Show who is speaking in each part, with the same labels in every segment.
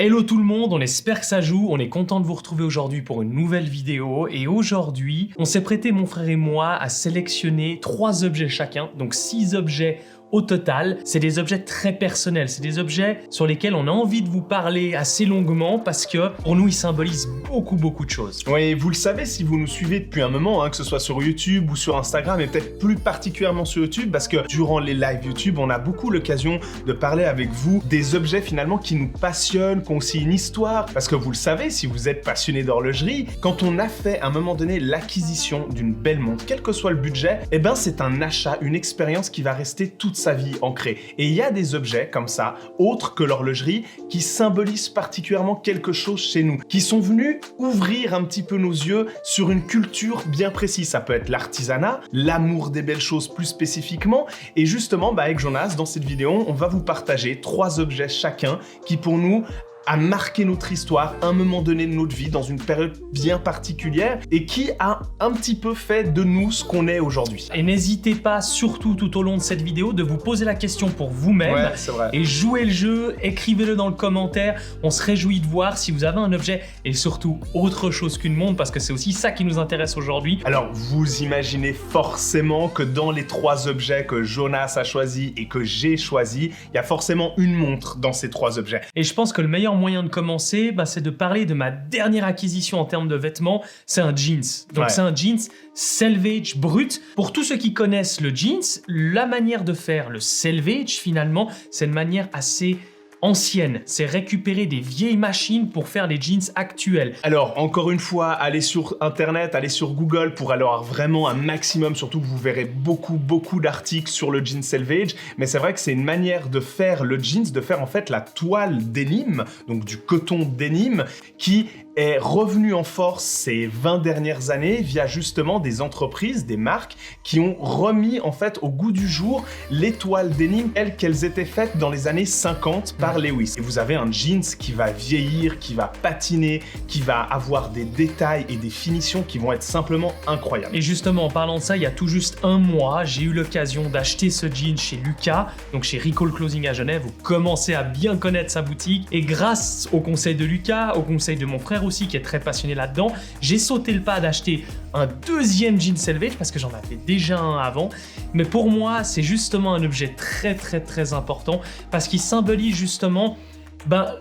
Speaker 1: Hello tout le monde, on espère que ça joue, on est content de vous retrouver aujourd'hui pour une nouvelle vidéo et aujourd'hui, on s'est prêté mon frère et moi à sélectionner 3 objets chacun, donc 6 objets au total. C'est des objets très personnels, c'est des objets sur lesquels on a envie de vous parler assez longuement parce que pour nous, ils symbolisent beaucoup de choses.
Speaker 2: Oui, vous le savez si vous nous suivez depuis un moment, que ce soit sur YouTube ou sur Instagram et peut-être plus particulièrement sur YouTube parce que durant les lives YouTube, on a beaucoup l'occasion de parler avec vous des objets finalement qui nous passionnent, qui ont aussi une histoire. Parce que vous le savez, si vous êtes passionné d'horlogerie, quand on a fait à un moment donné l'acquisition d'une belle montre, quel que soit le budget, eh ben c'est un achat, une expérience qui va rester toute sa vie ancrée. Et il y a des objets comme ça, autres que l'horlogerie, qui symbolisent particulièrement quelque chose chez nous, qui sont venus ouvrir un petit peu nos yeux sur une culture bien précise. Ça peut être l'artisanat, l'amour des belles choses plus spécifiquement. Et justement, avec Jonas, dans cette vidéo, on va vous partager 3 objets chacun qui pour nous a marqué notre histoire à un moment donné de notre vie, dans une période bien particulière, et qui a un petit peu fait de nous ce qu'on est aujourd'hui.
Speaker 1: Et n'hésitez pas, surtout tout au long de cette vidéo, de vous poser la question pour vous-même et jouer le jeu, écrivez-le dans le commentaire. On se réjouit de voir si vous avez un objet et surtout autre chose qu'une montre, parce que c'est aussi ça qui nous intéresse aujourd'hui.
Speaker 2: Alors, vous imaginez forcément que dans les 3 objets que Jonas a choisis et que j'ai choisis, il y a forcément une montre dans ces 3 objets.
Speaker 1: Et je pense que le meilleur moyen de commencer, c'est de parler de ma dernière acquisition en termes de vêtements, c'est un jeans. Donc c'est un jeans selvage brut. Pour tous ceux qui connaissent le jeans, la manière de faire le selvage finalement, c'est une manière assez ancienne, c'est récupérer des vieilles machines pour faire les jeans actuels.
Speaker 2: Alors, encore une fois, allez sur Internet, allez sur Google pour avoir vraiment un maximum, surtout que vous verrez beaucoup d'articles sur le jean selvage, mais c'est vrai que c'est une manière de faire le jeans, de faire en fait la toile denim, donc du coton denim, qui est revenu en force ces 20 dernières années via justement des entreprises, des marques qui ont remis en fait au goût du jour les toiles denim telles qu'elles étaient faites dans les années 50 par Lewis. Et vous avez un jeans qui va vieillir, qui va patiner, qui va avoir des détails et des finitions qui vont être simplement incroyables.
Speaker 1: Et justement, en parlant de ça, il y a tout juste un mois, j'ai eu l'occasion d'acheter ce jean chez Lucas, donc chez Recall Clothing à Genève. Vous commencez à bien connaître sa boutique. Et grâce au conseil de Lucas, au conseil de mon frère aussi, qui est très passionné là-dedans, j'ai sauté le pas d'acheter un 2e jean selvage parce que j'en avais déjà un avant. Mais pour moi, c'est justement un objet très important parce qu'il symbolise justement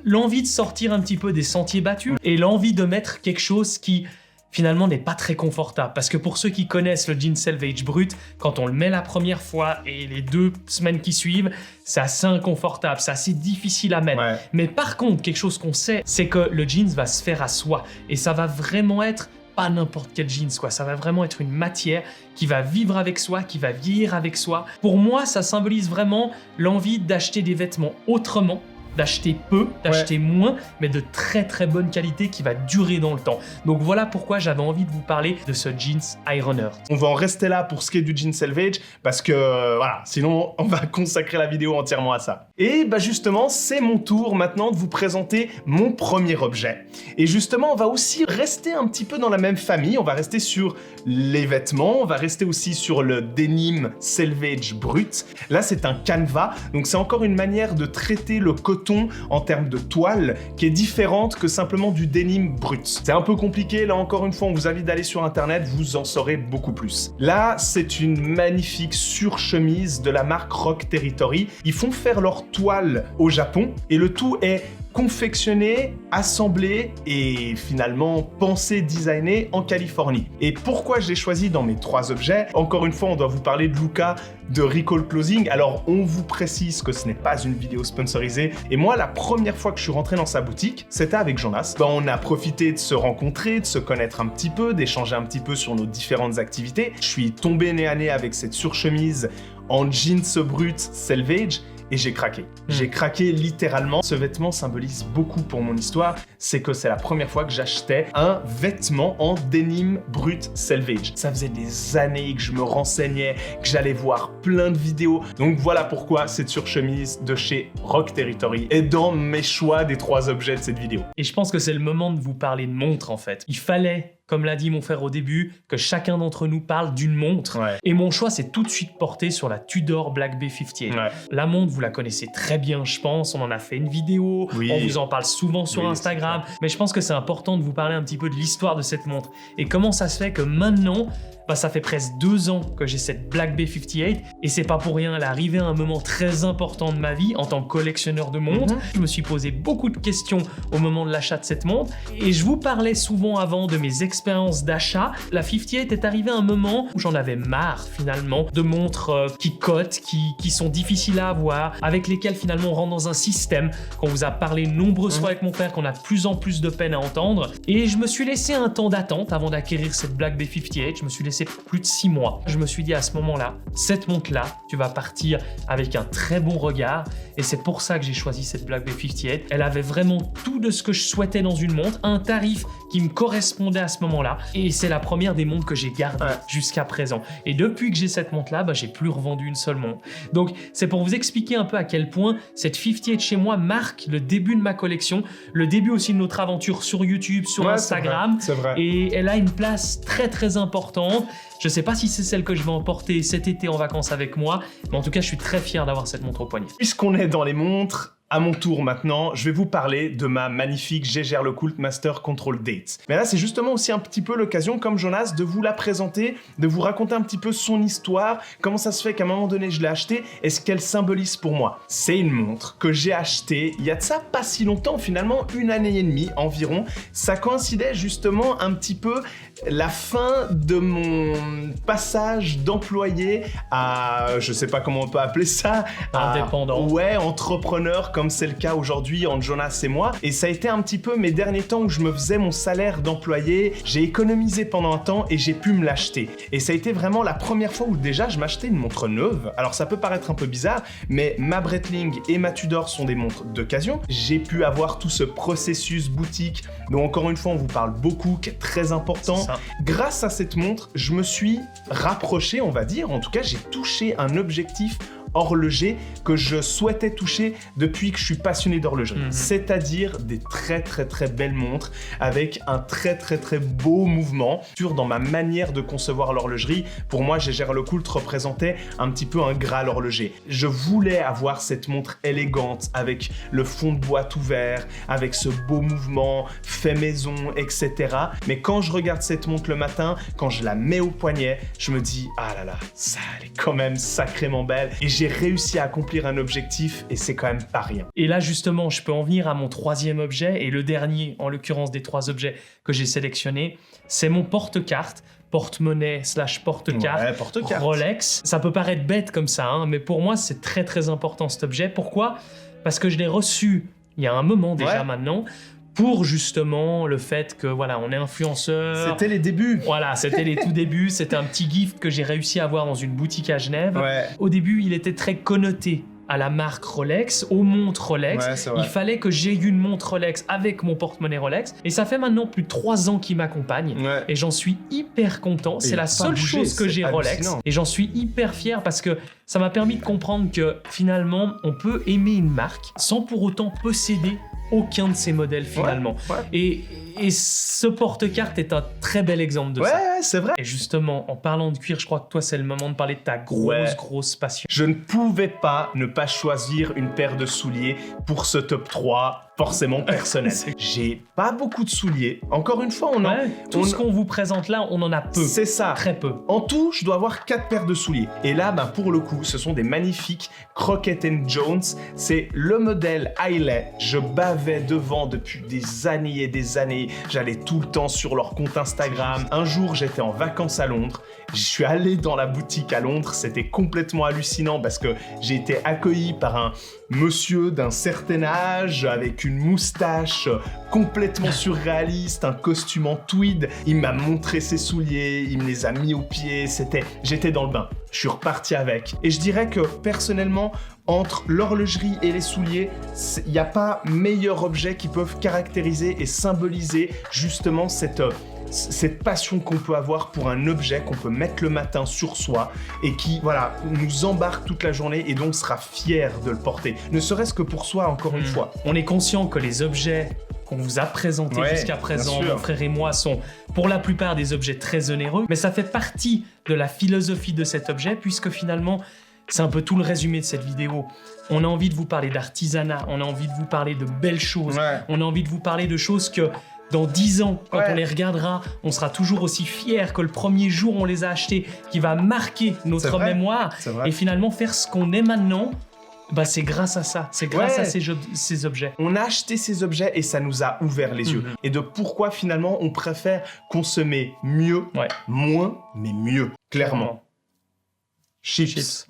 Speaker 1: l'envie de sortir un petit peu des sentiers battus et l'envie de mettre quelque chose qui finalement n'est pas très confortable. Parce que pour ceux qui connaissent le jean selvage brut, quand on le met la première fois et les 2 semaines qui suivent, c'est assez inconfortable, c'est assez difficile à mettre. Mais par contre, quelque chose qu'on sait, c'est que le jeans va se faire à soi. Et ça va vraiment être pas n'importe quel jeans, quoi. Ça va vraiment être une matière qui va vivre avec soi, qui va vieillir avec soi. Pour moi, ça symbolise vraiment l'envie d'acheter des vêtements autrement, d'acheter peu, d'acheter moins, mais de très bonne qualité qui va durer dans le temps. Donc voilà pourquoi j'avais envie de vous parler de ce jeans Iron Earth.
Speaker 2: On va en rester là pour ce qui est du jean selvage parce que sinon on va consacrer la vidéo entièrement à ça. Et justement, c'est mon tour maintenant de vous présenter mon premier objet. Et justement, on va aussi rester un petit peu dans la même famille, on va rester sur les vêtements, on va rester aussi sur le denim selvage brut. Là, c'est un canevas, donc c'est encore une manière de traiter le coton en termes de toile qui est différente que simplement du denim brut. C'est un peu compliqué, là encore une fois, on vous invite d'aller sur Internet, vous en saurez beaucoup plus. Là, c'est une magnifique surchemise de la marque Rock Territory. Ils font faire leur toile au Japon et le tout est confectionné, assemblé et finalement pensé, designé en Californie. Et pourquoi je l'ai choisi dans mes 3 objets? Encore une fois, on doit vous parler de Lucas de Recall Clothing. Alors, on vous précise que ce n'est pas une vidéo sponsorisée. Et moi, la première fois que je suis rentré dans sa boutique, c'était avec Jonas. On a profité de se rencontrer, de se connaître un petit peu, d'échanger un petit peu sur nos différentes activités. Je suis tombé nez à nez avec cette surchemise en jeans brut selvage. Et j'ai craqué. J'ai craqué littéralement. Ce vêtement symbolise beaucoup pour mon histoire. C'est que c'est la première fois que j'achetais un vêtement en denim brut selvage. Ça faisait des années que je me renseignais, que j'allais voir plein de vidéos. Donc voilà pourquoi cette surchemise de chez Rock Territory est dans mes choix des 3 objets de cette vidéo.
Speaker 1: Et je pense que c'est le moment de vous parler de montre en fait. Il fallait comme l'a dit mon frère au début, que chacun d'entre nous parle d'une montre.
Speaker 2: Ouais.
Speaker 1: Et mon choix s'est tout de suite porté sur la Tudor Black Bay 58.
Speaker 2: Ouais.
Speaker 1: La montre, vous la connaissez très bien, je pense. On en a fait une vidéo,
Speaker 2: Oui.
Speaker 1: on vous en parle souvent sur
Speaker 2: Oui,
Speaker 1: Instagram. Mais je pense que c'est important de vous parler un petit peu de l'histoire de cette montre. Et comment ça se fait que maintenant, ça fait presque 2 ans que j'ai cette Black Bay 58 et c'est pas pour rien, elle est arrivée à un moment très important de ma vie en tant que collectionneur de montres. Je me suis posé beaucoup de questions au moment de l'achat de cette montre et je vous parlais souvent avant de mes expériences d'achat. La 58 est arrivée à un moment où j'en avais marre finalement de montres qui cotent, qui sont difficiles à avoir, avec lesquelles finalement on rentre dans un système qu'on vous a parlé nombreuses fois avec mon frère, qu'on a de plus en plus de peine à entendre. Et je me suis laissé un temps d'attente avant d'acquérir cette Black Bay 58. Je me suis laissé plus de 6 mois. Je me suis dit à ce moment-là, cette montre-là, tu vas partir avec un très bon regard et c'est pour ça que j'ai choisi cette Black Bay 58. Elle avait vraiment tout de ce que je souhaitais dans une montre, un tarif qui me correspondait à ce moment-là et c'est la première des montres que j'ai gardées jusqu'à présent. Et depuis que j'ai cette montre-là, j'ai plus revendu une seule montre. Donc c'est pour vous expliquer un peu à quel point cette 58 chez moi marque le début de ma collection, le début aussi de notre aventure sur YouTube, sur Instagram.
Speaker 2: C'est vrai.
Speaker 1: Et elle a une place très très importante. Je sais pas si c'est celle que je vais emporter cet été en vacances avec moi, mais en tout cas, je suis très fier d'avoir cette montre au poignet.
Speaker 2: Puisqu'on est dans les montres, à mon tour maintenant, je vais vous parler de ma magnifique Jaeger LeCoultre Master Control Date. Mais là, c'est justement aussi un petit peu l'occasion, comme Jonas, de vous la présenter, de vous raconter un petit peu son histoire, comment ça se fait qu'à un moment donné, je l'ai achetée et ce qu'elle symbolise pour moi. C'est une montre que j'ai achetée il y a de ça pas si longtemps, finalement 1 année et demie environ. Ça coïncidait justement un petit peu la fin de mon passage d'employé à, je sais pas comment on peut appeler ça,
Speaker 1: indépendant.
Speaker 2: Ouais, entrepreneur, comme c'est le cas aujourd'hui entre Jonas et moi. Et ça a été un petit peu mes derniers temps où je me faisais mon salaire d'employé. J'ai économisé pendant un temps et j'ai pu me l'acheter. Et ça a été vraiment la première fois où déjà je m'achetais une montre neuve. Alors ça peut paraître un peu bizarre, mais ma Breitling et ma Tudor sont des montres d'occasion. J'ai pu avoir tout ce processus boutique dont encore une fois on vous parle beaucoup, qui est très important. Grâce à cette montre, je me suis rapproché, on va dire, en tout cas j'ai touché un objectif horloger que je souhaitais toucher depuis que je suis passionné d'horlogerie. C'est-à-dire des très très très belles montres avec un très très très beau mouvement. Dans ma manière de concevoir l'horlogerie, pour moi, Jaeger LeCoultre représentait un petit peu un Graal horloger. Je voulais avoir cette montre élégante avec le fond de boîte ouvert, avec ce beau mouvement fait maison, etc. Mais quand je regarde cette montre le matin, quand je la mets au poignet, je me dis « Ah là là, ça elle est quand même sacrément belle » et j'ai réussi à accomplir un objectif et c'est quand même pas rien.
Speaker 1: Et là justement, je peux en venir à mon 3e objet et le dernier en l'occurrence des 3 objets que j'ai sélectionnés, c'est mon porte-carte. Porte-monnaie / porte-carte,
Speaker 2: porte-carte.
Speaker 1: Rolex. Ça peut paraître bête comme ça, mais pour moi c'est très très important cet objet. Pourquoi ? Parce que je l'ai reçu il y a un moment déjà maintenant, pour justement le fait que voilà, on est influenceur.
Speaker 2: C'était les débuts.
Speaker 1: Voilà, c'était les tout débuts. C'était un petit gift que j'ai réussi à avoir dans une boutique à Genève. Au début, il était très connoté à la marque Rolex, aux montres Rolex. Il fallait que j'aie une montre Rolex avec mon porte-monnaie Rolex. Et ça fait maintenant plus de 3 ans qu'il m'accompagne. Et j'en suis hyper content. C'est la seule chose que j'ai Rolex. Et j'en suis hyper fier parce que ça m'a permis de comprendre que finalement, on peut aimer une marque sans pour autant posséder aucun de ces modèles finalement. Et ce porte-carte est un très bel exemple de ça.
Speaker 2: Ouais, c'est vrai.
Speaker 1: Et justement, en parlant de cuir, je crois que toi, c'est le moment de parler de ta grosse passion.
Speaker 2: Je ne pouvais pas ne pas choisir une paire de souliers pour ce top 3, forcément personnel. J'ai pas beaucoup de souliers. Encore une fois,
Speaker 1: tout ce qu'on vous présente là, on en a peu.
Speaker 2: C'est ça.
Speaker 1: Très peu.
Speaker 2: En tout, je dois avoir 4 paires de souliers. Et là, pour le coup, ce sont des magnifiques Crockett & Jones. C'est le modèle Hailey. Je bavais devant depuis des années et des années. J'allais tout le temps sur leur compte Instagram. Un jour, j'étais en vacances à Londres. Je suis allé dans la boutique à Londres. C'était complètement hallucinant parce que j'ai été accueilli par un monsieur d'un certain âge avec une moustache complètement surréaliste, un costume en tweed. Il m'a montré ses souliers, il me les a mis aux pieds. J'étais dans le bain. Je suis reparti avec. Et je dirais que personnellement, entre l'horlogerie et les souliers, il n'y a pas meilleur objet qui peuvent caractériser et symboliser justement cette passion qu'on peut avoir pour un objet qu'on peut mettre le matin sur soi et qui, nous embarque toute la journée et donc sera fier de le porter. Ne serait-ce que pour soi, encore une fois.
Speaker 1: On est conscient que les objets qu'on vous a présentés jusqu'à présent, mon frère et moi, sont pour la plupart des objets très onéreux, mais ça fait partie de la philosophie de cet objet, puisque finalement, c'est un peu tout le résumé de cette vidéo. On a envie de vous parler d'artisanat, on a envie de vous parler de belles choses, on a envie de vous parler de choses que dans 10 ans, quand on les regardera, on sera toujours aussi fiers que le premier jour où on les a achetés, qui va marquer notre mémoire. Et finalement, faire ce qu'on est maintenant, bah c'est grâce à ça, c'est grâce à ces objets.
Speaker 2: On a acheté ces objets et ça nous a ouvert les yeux. Et de pourquoi finalement on préfère consommer mieux, moins, mais mieux, clairement. Chips.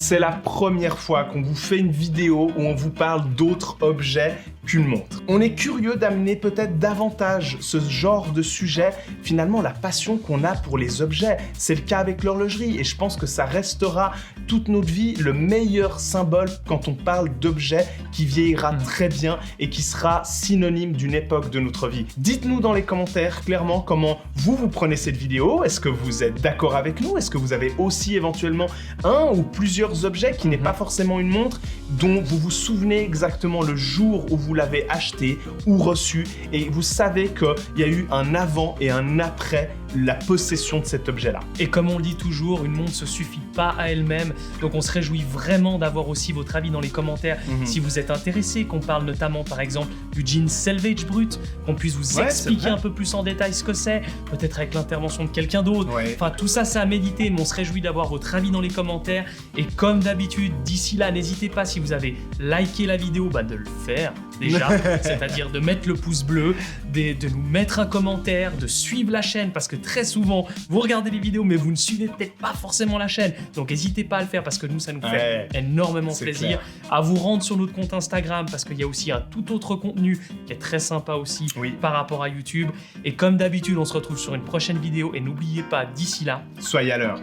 Speaker 2: C'est la première fois qu'on vous fait une vidéo où on vous parle d'autres objets qu'une montre. On est curieux d'amener peut-être davantage ce genre de sujet, finalement la passion qu'on a pour les objets. C'est le cas avec l'horlogerie et je pense que ça restera toute notre vie le meilleur symbole quand on parle d'objets qui vieillira très bien et qui sera synonyme d'une époque de notre vie. Dites-nous dans les commentaires clairement comment vous prenez cette vidéo. Est-ce que vous êtes d'accord avec nous? Est-ce que vous avez aussi éventuellement un ou plusieurs objets qui n'est pas forcément une montre, dont vous vous souvenez exactement le jour où vous l'avez acheté ou reçu et vous savez qu'il y a eu un avant et un après la possession de cet objet-là.
Speaker 1: Et comme on le dit toujours, une montre ne se suffit pas à elle-même, donc on se réjouit vraiment d'avoir aussi votre avis dans les commentaires si vous êtes intéressé, qu'on parle notamment par exemple du jean Selvage brut, qu'on puisse vous expliquer un peu plus en détail ce que c'est, peut-être avec l'intervention de quelqu'un d'autre. Enfin tout ça c'est à méditer, mais on se réjouit d'avoir votre avis dans les commentaires et comme d'habitude, d'ici là, n'hésitez pas si vous avez liké la vidéo, de le faire déjà, c'est-à-dire de mettre le pouce bleu, de nous mettre un commentaire, de suivre la chaîne parce que très souvent, vous regardez les vidéos mais vous ne suivez peut-être pas forcément la chaîne. Donc n'hésitez pas à le faire parce que nous, ça nous fait énormément plaisir. À vous rendre sur notre compte Instagram parce qu'il y a aussi un tout autre contenu qui est très sympa aussi par rapport à YouTube. Et comme d'habitude, on se retrouve sur une prochaine vidéo et n'oubliez pas, d'ici là,
Speaker 2: soyez à l'heure.